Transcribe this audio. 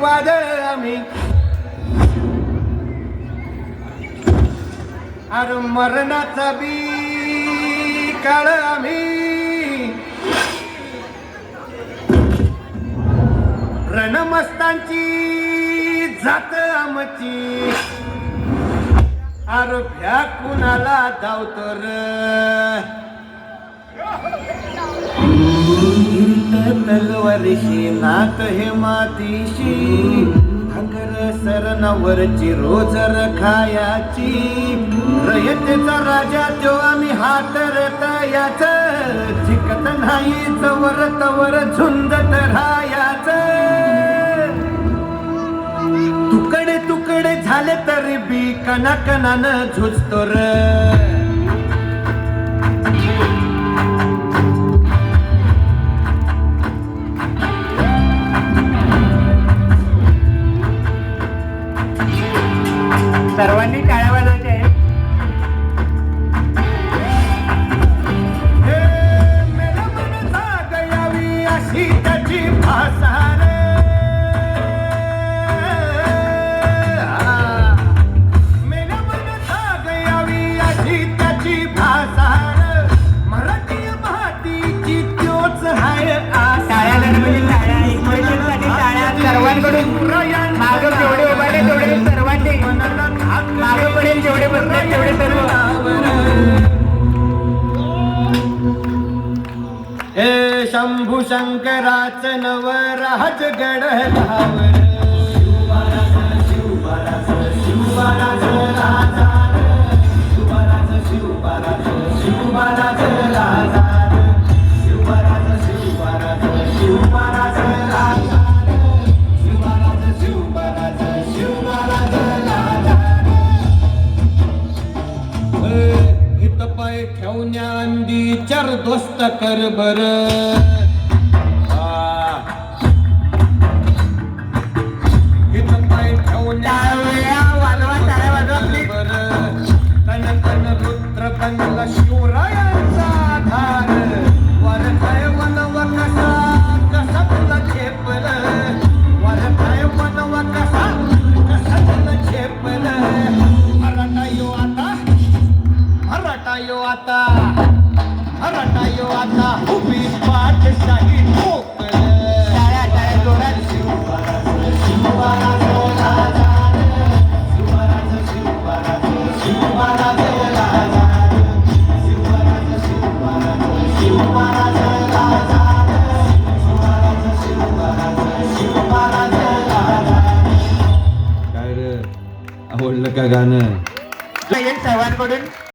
वादळ आम्ही अरे मरणाचा बी काळ आम्ही रणमस्तांची जात आमची अरे भ्या कुणाला धावतो र तलवारीशी नात हे मातीशी हंगर सरणावरची रोज खायाची रयतेचा राजा तो आम्ही हात रतायाच जिकत नाही तवर तवर झुंजत राहायाच तुकडे तुकडे झाले तरी बी कणाकणानं झुजतो र सर्वांनी टाळ्या वाजवायच्या आहे. मेरा मन जागयावी अशी त्याची भाषा रे मेरा मन जागयावी अशी त्याची भाषा मराठी भातीची त्योच हाय टाळ्या गणपती टाळ्या एकमेकांसाठी टाळ्या सर्वांकडून मागं जेवढे उभारले तेवढे सर्वांनी मागं पडेल जेवढे बसले तेवढे सर्व हे शंभू शंकराच नवराज गडलावर शिवबाराज राजा शिवबाराज शिवबाराज शिवबाराज राजा शिवबाराज शिवबाराज शिवबाराज राजा शिवबाराज शिवबाराज शिवबाराज राजा हित पाय ठेवण्या अंदी चार दोस्त कर बर हित पाय ठेवण्या वाजवा टाळ्या वाजवा प्लीज. बर तन तन रुद्र बनला शिवरायांचा आधार वर काय वनव कसा कसा तुला झेपल वर काय वनव कसा कसा तुला झेपल मराठा यो आता मराठा यो आता मराठा यो आता उभी पाठशाही ठोकल टाळ्या टाळ्या जोरात शिवबाराज शिवबाराज राजा शिवबाराज शिवबाराज शिवबाराज राजा शिवबाराज शिवबाराज शिवबाराज राजा शिवबाराज शिवबाराज शिवबाराज राजा काय रे आवडलं का गाणं येईल सर्वांकडून